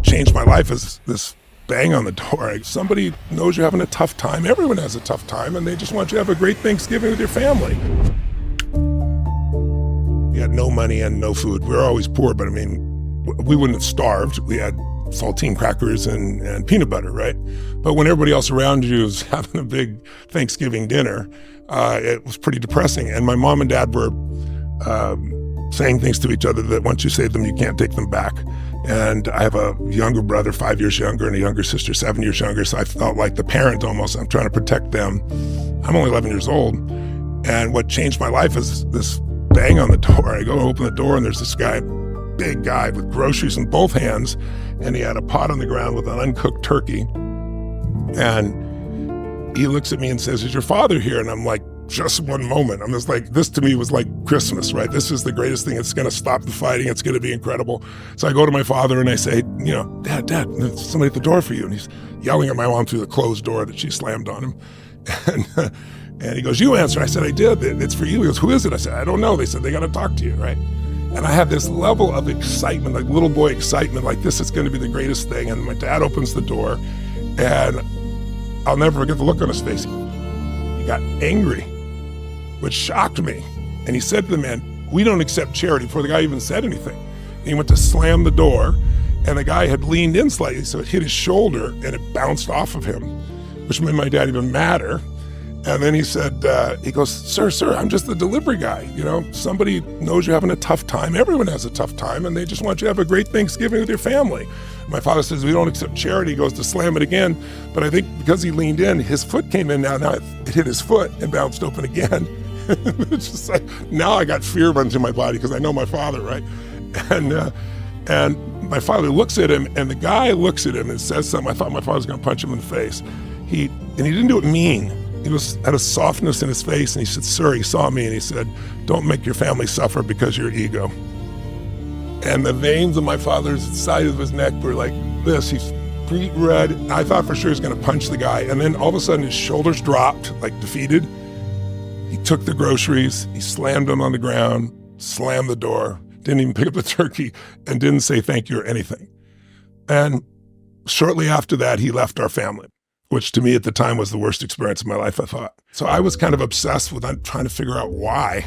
what changed my life is this bang on the door. Somebody knows you're having a tough time. Everyone has a tough time, and they just want you to have a great Thanksgiving with your family. We had no money and no food. We were always poor, but I mean, we wouldn't have starved. We had saltine crackers and peanut butter, right? But when everybody else around you was having a big Thanksgiving dinner, it was pretty depressing. And my mom and dad were saying things to each other that once you say them, you can't take them back. And I have a younger brother, 5 years younger, and a younger sister, 7 years younger. So I felt like the parent almost. I'm trying to protect them. I'm only 11 years old. And what changed my life is this bang on the door. I go to open the door, and there's this guy, big guy with groceries in both hands. And he had a pot on the ground with an uncooked turkey. And he looks at me and says, "Is your father here?" And I'm like, just one moment. I'm just like, this to me was like Christmas, right? This is the greatest thing. It's going to stop the fighting. It's going to be incredible. So I go to my father and I say, Dad, there's somebody at the door for you. And he's yelling at my mom through the closed door that she slammed on him. And he goes, "You answer." I said, "I did. It's for you." He goes, "Who is it?" I said, "I don't know." They said, "They got to talk to you," right? And I had this level of excitement, like little boy excitement, like this is going to be the greatest thing. And my dad opens the door, and I'll never forget the look on his face. He got angry, which shocked me. And he said to the man, "We don't accept charity," before the guy even said anything. And he went to slam the door, and the guy had leaned in slightly, so it hit his shoulder, and it bounced off of him, which made my dad even madder. And then he said, he goes, sir, I'm just the delivery guy. Somebody knows you're having a tough time. Everyone has a tough time, and they just want you to have a great Thanksgiving with your family. My father says, "We don't accept charity." He goes to slam it again. But I think because he leaned in, his foot came in now it hit his foot and bounced open again. It's just like, now I got fear running through my body because I know my father, right? And my father looks at him, and the guy looks at him and says something. I thought my father was going to punch him in the face. He didn't do it mean. He had a softness in his face, and he said, "Sir," he saw me, and he said, "Don't make your family suffer because of your ego." And the veins of my father's side of his neck were like this. He's beet red. I thought for sure he was going to punch the guy. And then all of a sudden his shoulders dropped, like defeated. He took the groceries, he slammed them on the ground, slammed the door, didn't even pick up the turkey, and didn't say thank you or anything. And shortly after that, he left our family, which to me at the time was the worst experience of my life, I thought. So I was kind of obsessed with trying to figure out why.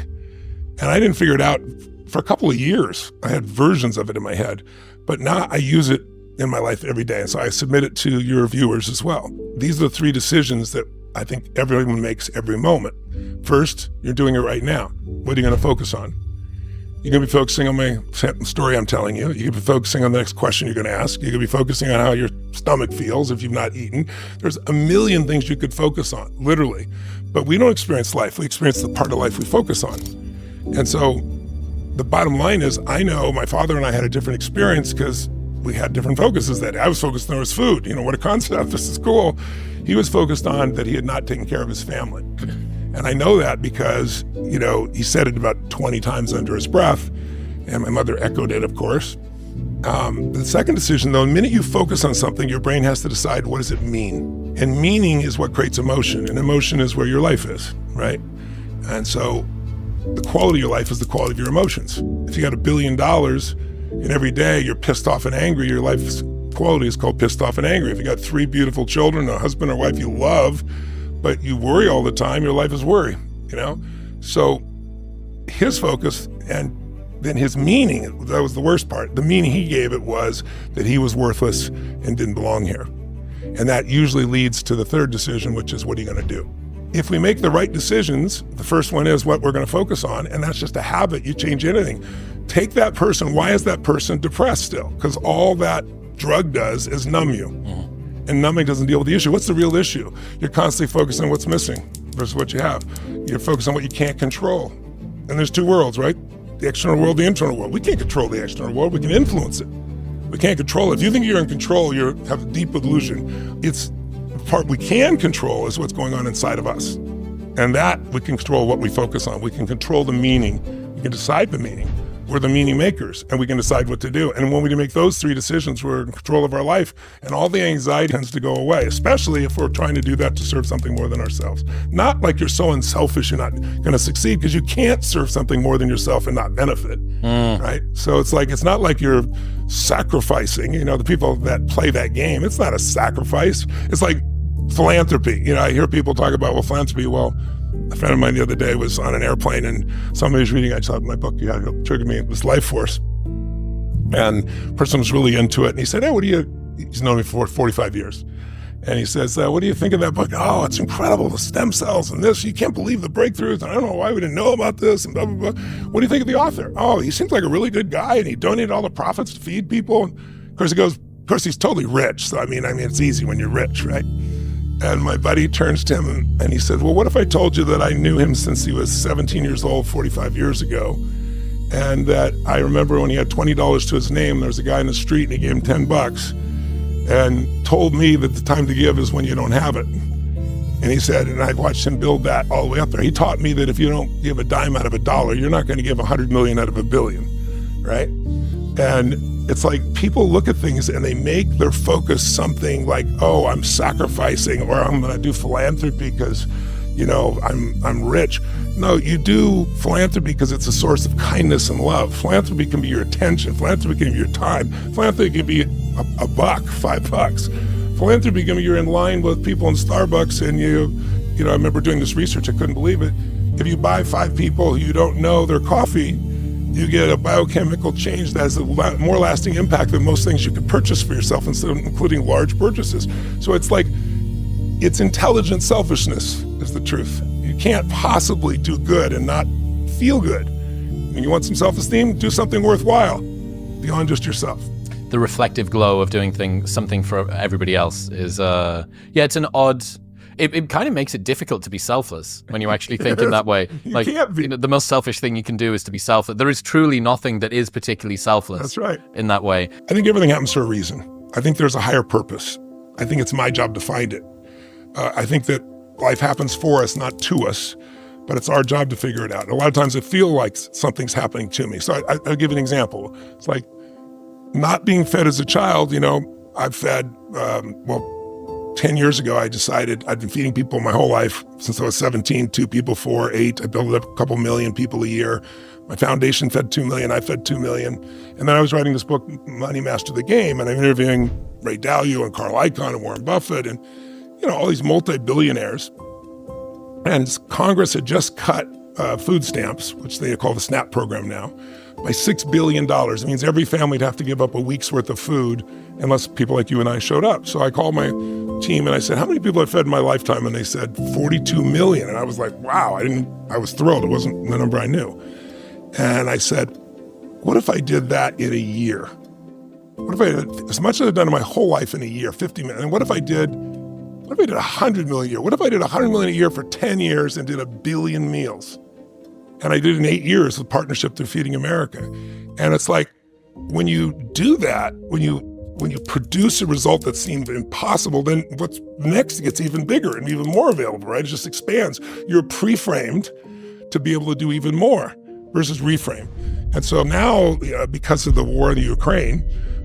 And I didn't figure it out for a couple of years. I had versions of it in my head, but now I use it in my life every day. And so I submit it to your viewers as well. These are the 3 decisions that I think everyone makes every moment. First, you're doing it right now. What are you going to focus on? You're going to be focusing on my story I'm telling you. You're going to be focusing on the next question you're going to ask. You're going to be focusing on how your stomach feels if you've not eaten. There's a million things you could focus on, literally. But we don't experience life. We experience the part of life we focus on. And so the bottom line is, I know my father and I had a different experience because we had different focuses that day. I was focused on his food. What a concept. This is cool. He was focused on that he had not taken care of his family. And I know that because, he said it about 20 times under his breath, and my mother echoed it, of course. The second decision, though, the minute you focus on something, your brain has to decide, what does it mean? And meaning is what creates emotion, and emotion is where your life is, right? And so the quality of your life is the quality of your emotions. If you got $1 billion and every day you're pissed off and angry, your life's quality is called pissed off and angry. If you got 3 beautiful children, a husband or wife you love, but you worry all the time, your life is worry, So his focus and then his meaning, that was the worst part. The meaning he gave it was that he was worthless and didn't belong here. And that usually leads to the third decision, which is, what are you going to do? If we make the right decisions, the first one is what we're going to focus on, and that's just a habit. You change anything. Take that person. Why is that person depressed still? Because all that drug does is numb you. And numbing doesn't deal with the issue. What's the real issue? You're constantly focused on what's missing versus what you have. You're focused on what you can't control. And there's 2 worlds, right? The external world, the internal world. We can't control the external world. We can influence it. We can't control it. If you think you're in control, you have a deep illusion. It's the part we can control is what's going on inside of us. And that we can control what we focus on. We can control the meaning. We can decide the meaning. we're the meaning makers, and we can decide what to do. And when we make those 3 decisions, we're in control of our life, and all the anxiety tends to go away, especially if we're trying to do that to serve something more than ourselves. Not like you're so unselfish you're not going to succeed, because you can't serve something more than yourself and not benefit, right? So it's not like you're sacrificing, the people that play that game. It's not a sacrifice. It's like philanthropy. I hear people talk about, philanthropy. Well, a friend of mine the other day was on an airplane, and somebody was reading, I saw my book, it triggered me, it was Life Force. And the person was really into it, and he said, hey, he's known me for 45 years. And he says, what do you think of that book? Oh, it's incredible, the stem cells and this, you can't believe the breakthroughs, and I don't know why we didn't know about this, and blah, blah, blah. What do you think of the author? Oh, he seems like a really good guy, and he donated all the profits to feed people. And of course, he's totally rich, so I mean, it's easy when you're rich, right? And my buddy turns to him and he said, well, what if I told you that I knew him since he was 17 years old, 45 years ago? And that I remember when he had $20 to his name, there was a guy in the street and he gave him $10 and told me that the time to give is when you don't have it. And he said, and I watched him build that all the way up there. He taught me that if you don't give a dime out of $1, you're not going to give 100 million out of $1 billion, right? And it's like people look at things and they make their focus something like, oh, I'm sacrificing, or I'm going to do philanthropy because, I'm rich. No, you do philanthropy because it's a source of kindness and love. Philanthropy can be your attention. Philanthropy can be your time. Philanthropy can be a buck, $5. Philanthropy can be you're in line with people in Starbucks and I remember doing this research, I couldn't believe it. If you buy 5 people who you don't know their coffee, you get a biochemical change that has a more lasting impact than most things you could purchase for yourself, including large purchases. So it's intelligent selfishness is the truth. You can't possibly do good and not feel good. When you want some self-esteem, do something worthwhile beyond just yourself. The reflective glow of doing something for everybody else is, it's an odd... It kind of makes it difficult to be selfless when you actually think in that way. You can't be. The most selfish thing you can do is to be selfless. There is truly nothing that is particularly selfless. That's right. In that way. I think everything happens for a reason. I think there's a higher purpose. I think it's my job to find it. I think that life happens for us, not to us, but it's our job to figure it out. And a lot of times I feel like something's happening to me. So I'll give an example. It's like not being fed as a child, I've fed, 10 years ago, I decided I'd been feeding people my whole life since I was 17, 2 people, 4, 8. I built up a couple million people a year. My foundation fed 2 million, I fed 2 million. And then I was writing this book, Money Master the Game, and I'm interviewing Ray Dalio and Carl Icahn and Warren Buffett and, all these multi-billionaires. And Congress had just cut food stamps, which they call the SNAP program now, by $6 billion. It means every family would have to give up a week's worth of food unless people like you and I showed up. So I called my team and I said, how many people have fed in my lifetime? And they said 42 million. And I was like, wow, I was thrilled. It wasn't the number I knew. And I said, what if I did that in a year? What if I did as much as I've done in my whole life in a year, 50 million? And what if I did 100 million a year? What if I did 100 million a year for 10 years and did 1 billion meals? And I did it in 8 years with Partnership to Feeding America. And it's like, when you do that, when you produce a result that seemed impossible, then what's next gets even bigger and even more available, right? It just expands. You're pre-framed to be able to do even more versus reframe. And so now, because of the war in the Ukraine,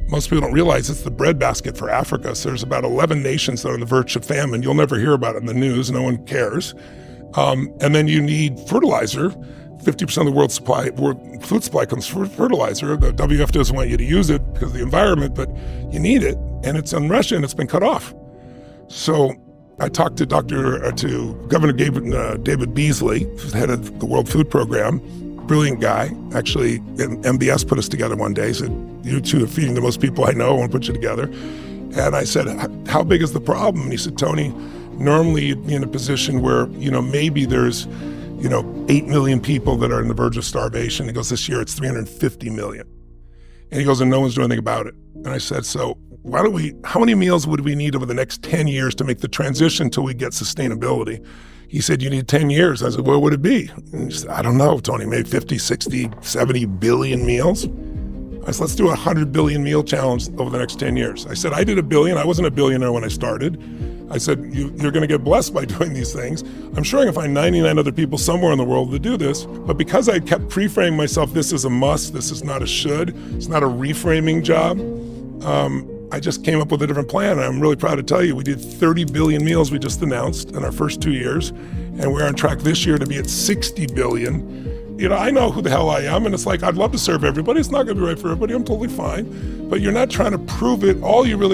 most people don't realize it's the breadbasket for Africa. So there's about 11 nations that are on the verge of famine. You'll never hear about it in the news. No one cares. And then you need fertilizer. 50% of the world's food supply comes from fertilizer. The WF doesn't want you to use it because of the environment, but you need it. And it's in Russia and it's been cut off. So I talked to Governor David Beasley, who's the head of the World Food Program, brilliant guy. Actually, MBS put us together one day. He said, you two are feeding the most people I know. I want to put you together. And I said, how big is the problem? And he said, Tony, normally you'd be in a position where, maybe there's 8 million people that are on the verge of starvation. He goes, this year it's 350 million. And he goes, and no one's doing anything about it. And I said, so how many meals would we need over the next 10 years to make the transition till we get sustainability? He said, you need 10 years. I said, what would it be? And he said, I don't know, Tony, maybe 50, 60, 70 billion meals. I said, let's do a 100 billion meal challenge over the next 10 years. I said, I did 1 billion. I wasn't a billionaire when I started. I said, you're going to get blessed by doing these things. I'm sure I can find 99 other people somewhere in the world to do this. But because I kept pre-framing myself, this is a must, this is not a should, it's not a reframing job, I just came up with a different plan. And I'm really proud to tell you, we did 30 billion meals we just announced in our first 2 years. And we're on track this year to be at 60 billion. I know who the hell I am, and it's like, I'd love to serve everybody. It's not going to be right for everybody. I'm totally fine. But you're not trying to prove it. All you really